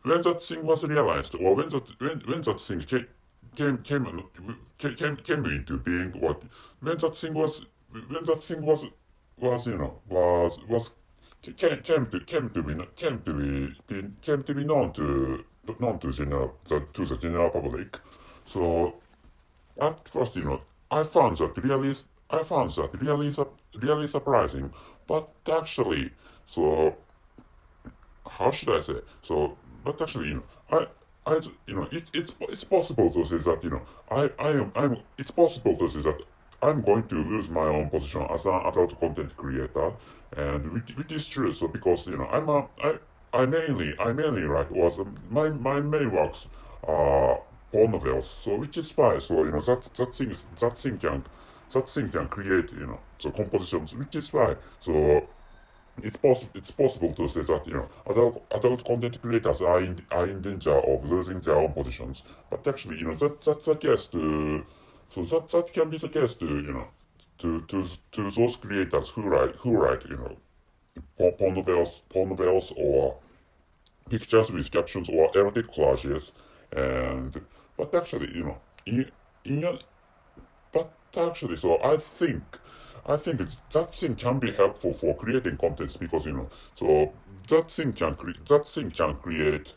when that thing was realized, or when that thing came into being, what when that thing was when that thing was came to be known to the general public. So at first, I found that really surprising, but actually, so how should I say? So, but actually, it's possible to say that, it's possible to say that I'm going to lose my own position as an adult content creator, and which is true. So, because, I mainly write, my main works are porn novels, so which is why, so, that thing can create, so compositions, which is why, so, it's possible to say that adult content creators are in danger of losing their own positions. But actually, that's the case to that can be the case to to those creators who write porn novels or pictures with captions or erotic collages. And but actually, in, in a, but actually, so I think that thing can be helpful for creating contents, because so that thing can create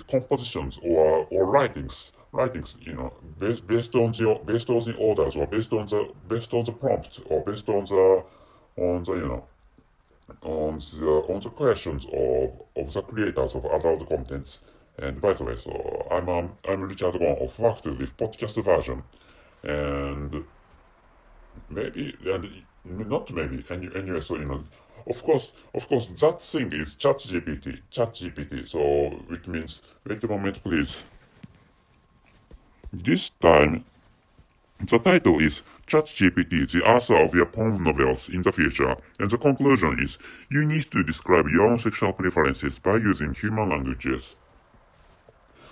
compositions or writings, based on the orders, or based on the prompts, or based on the on the questions of the creators of adult contents. And by the way, so I'm Richard Gon of Fact Live podcast version. And maybe, and not maybe, anyway, so of course that thing is chat GPT. So which means, wait a moment please, this time the title is Chat GPT, the author of your porn novels in the future, and the conclusion is you need to describe your own sexual preferences by using human languages.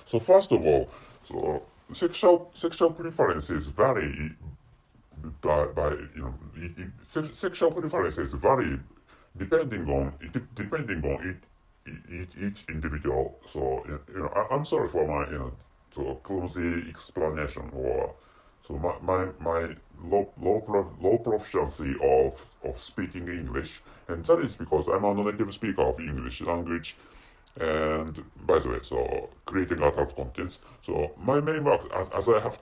So first of all, so sexual preferences vary by sexual preferences vary depending on each individual. So I'm sorry for my so clumsy explanation, or so my low proficiency of speaking English, and that is because I'm a native speaker of English language. And by the way, so creating adult contents. So my main work, as I have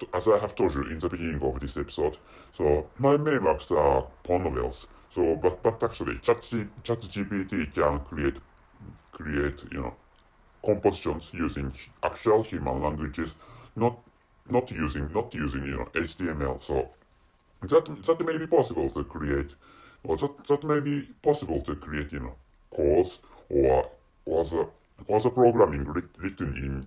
told you in the beginning of this episode, so my main works are porn novels. So but actually, ChatGPT can create compositions using actual human languages, not not using HTML. So that may be possible to create, or that may be possible to create codes, or the programming written in,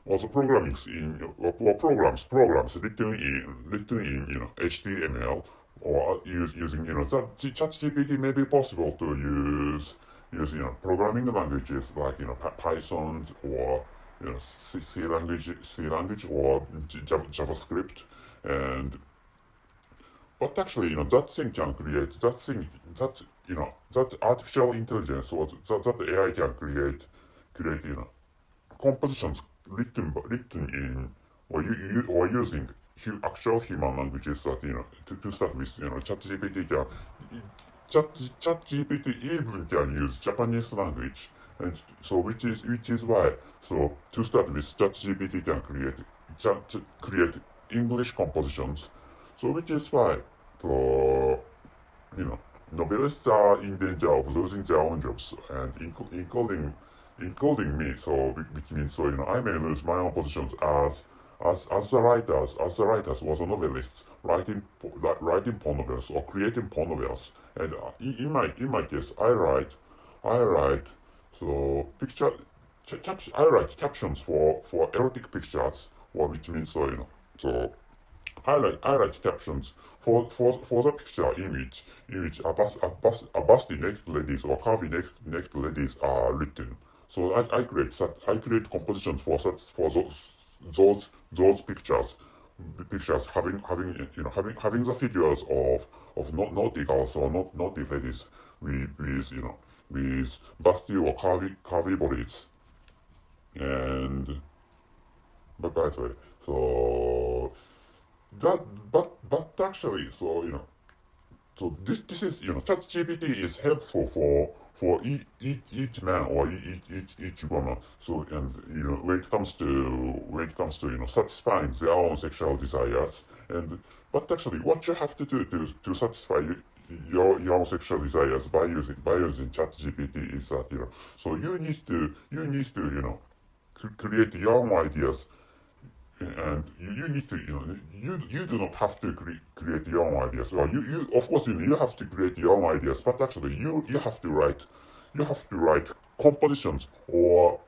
or the programmings in, or programs written in HTML, or using that ChatGPT may be possible to use programming languages like Python, or C language, or JavaScript. And but actually, that thing can create that thing that that artificial intelligence, or that AI can create compositions written in, or using actual human languages, that to start with. ChatGPT can ChatGPT even can use Japanese language, and so which is why, so to start with, ChatGPT can create English compositions. So which is why, so you know novelists are in danger of losing their own jobs, and including me. So which means, so I may lose my own positions as the writers was a novelists writing porn novels or creating porn novels. And in my case, I write so I write captions for erotic pictures, or which means, so so I write captions for the picture in which a busty naked ladies or curvy naked ladies are written. So I create compositions for those pictures, having the figures of naughty girls, or not naughty ladies, with busty or curvy bodies And but by the way, so that but actually, so so this is Chat GPT is helpful for each man or each woman. So and when it comes to satisfying their own sexual desires. And but actually, what you have to do to satisfy your own sexual desires by using Chat GPT is that so you need to create your own ideas. And you need to you do not have to create your own ideas. Well, you of course you have to create your own ideas, but actually you have to write compositions or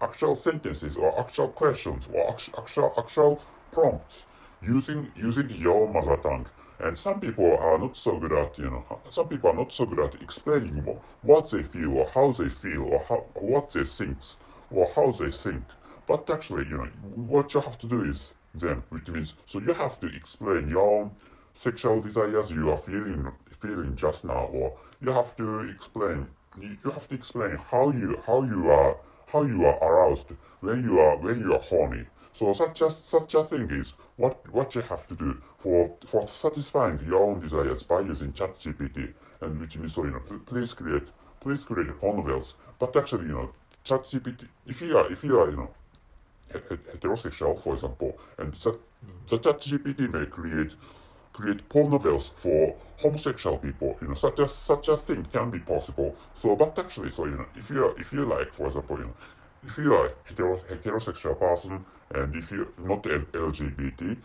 actual sentences or actual questions or actual prompts using your mother tongue. And some people are not so good at explaining what they feel or how they feel or what they think or how they think. But actually, what you have to do is then, which means so you have to explain your own sexual desires you are feeling just now, or you have to explain how you are aroused when you are horny. So such a thing is what you have to do for satisfying your own desires by using ChatGPT. And which means so please create porn novels. But actually ChatGPT, if you are heterosexual, for example, and the ChatGPT may create porn novels for homosexual people. Such a thing can be possible. So, but actually, so if you like, for example, if you are heterosexual person, and if you're not LGBT,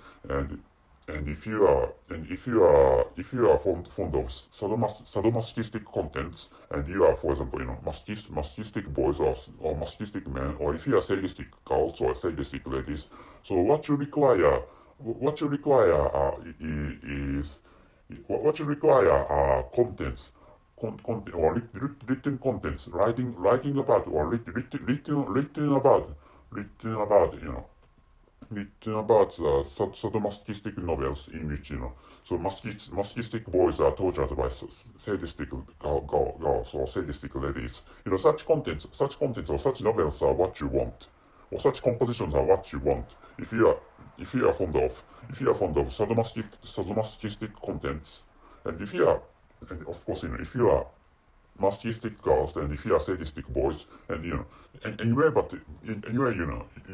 and if you are fond of sadomasochistic contents, and you are, for example, masochistic boys or masochistic men, or if you are sadistic girls or sadistic ladies, so what you require are contents, or written contents, writing about, or written about sadomasochistic novels in which so masochistic boys are tortured by sadistic girls or sadistic ladies. Such contents or such novels are what you want, or such compositions are what you want. If you are if you are fond of sadomasochistic contents, and of course if you are masochistic girls, and if you are sadistic boys, and anyway, but anyway,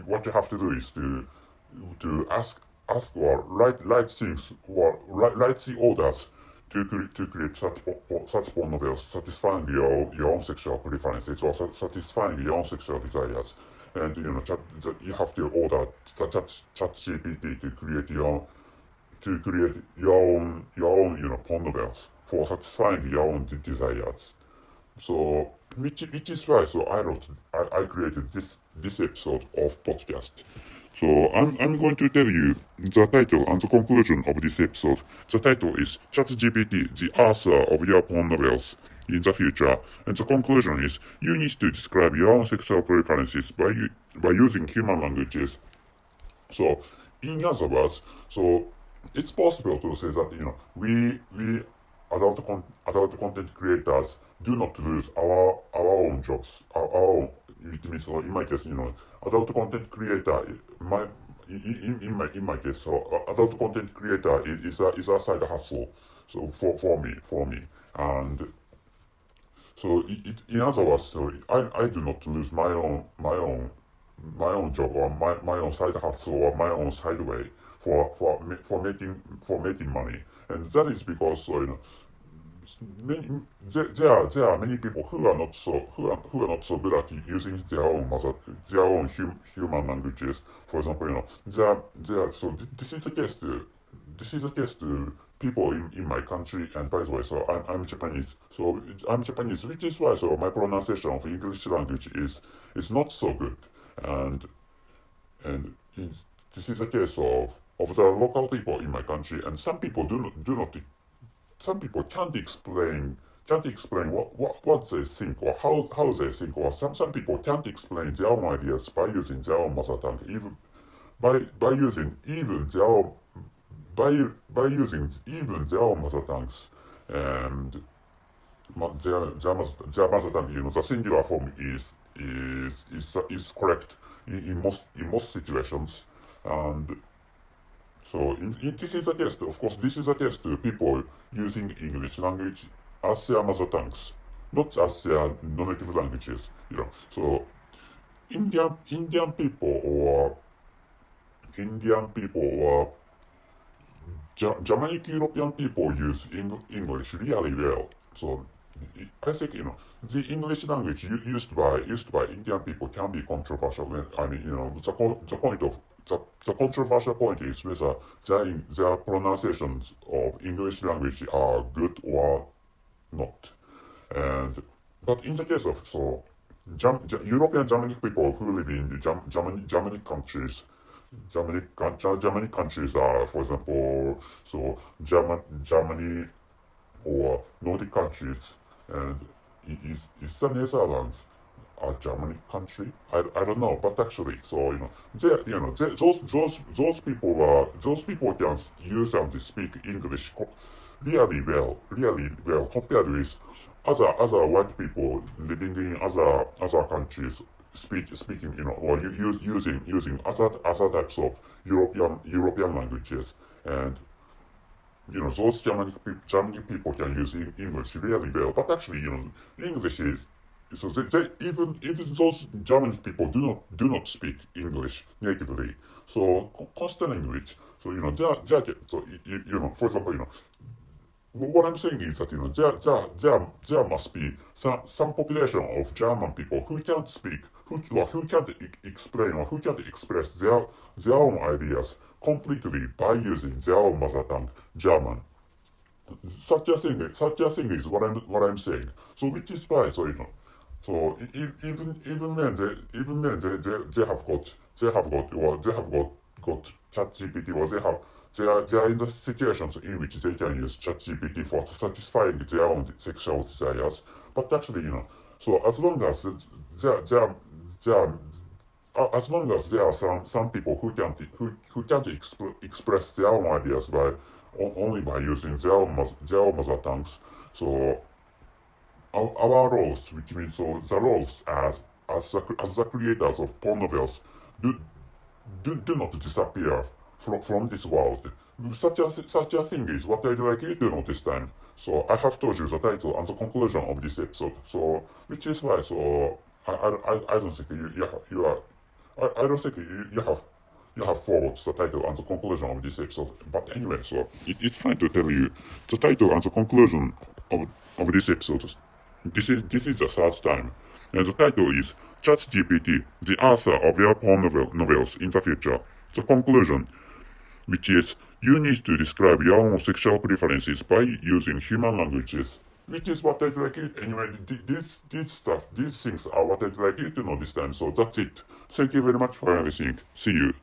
what you have to do is to ask or write things, or write the orders to create such porn novels, satisfying your own sexual preferences, or satisfying your own sexual desires. And you have to order the chat GPT to create your own porn novels for satisfying your own desires. So, which is why I created this episode of podcast. So I'm going to tell you the title and the conclusion of this episode. The title is ChatGPT, the author of your porn novels in the future, and the conclusion is you need to describe your own sexual preferences by using human languages. So, in other words, so it's possible to say that we adult content creators do not lose our own jobs. It means, so in my case, adult content creator, in my case, so adult content creator is a side hustle. So for me, and so in other words, so I do not lose my own job, or my own side hustle, or my own side way for making money. And that is because, so many, there are many people who are not so good at using their own human languages. For example, so this is the case to people in my country. And by the way, so I'm Japanese. So I'm Japanese, which is why so my pronunciation of English language is not so good. And this is a case of the local people in my country. And some people some people can't explain what they think, or how they think, or some people can't explain their own ideas by using their own mother tongue, even by using even their own mother tongues. And their mother tongue, the singular form is is correct in most situations, and so this is the case. Of course, this is the case to people using English language as their mother tongues, not as their non-native languages. So Indian people or Germanic European people use English really well. So I think the English language used by Indian people can be controversial. I mean the point of the controversial point is whether their pronunciations of English language are good or not. And but in the case of European Germanic people who live in the Germanic countries, Germanic countries are, for example, so Germany or Nordic countries, and is the Netherlands a Germanic country? I don't know, but actually, so those people can use and speak English really well compared with other white people living in other countries speaking or using other types of European languages, and those Germanic people can use English really well, but actually English is so even those Germanic people do not speak English natively, so constant language. So so for example what I'm saying is that there must be some population of German people who can't speak, who can't explain or who can't express their own ideas completely by using their own mother tongue, German. Such a thing is what I'm saying. So which is why so even then they have got Chat GPT, or they are in the situations in which they can use Chat GPT for satisfying their own sexual desires. But actually, so as long as as long as there are some people who can't express their own ideas by only by using their own mother tongues, so our roles, which means so the roles as the creators of porn novels, do do not disappear from this world. Such a thing is what I'd like you to know this time. So I have told you the title and the conclusion of this episode. So which is why I don't think you are I don't think you have followed the title and the conclusion of this episode. But anyway, so it's fine to tell you the title and the conclusion of this episode. This is the third time. And the title is ChatGPT, the author of your porn novels in the future. The conclusion, which is you need to describe your own sexual preferences by using human languages. Which is what I'd like you. Anyway, these things are what I'd like you to know this time. So that's it. Thank you very much for everything. See you.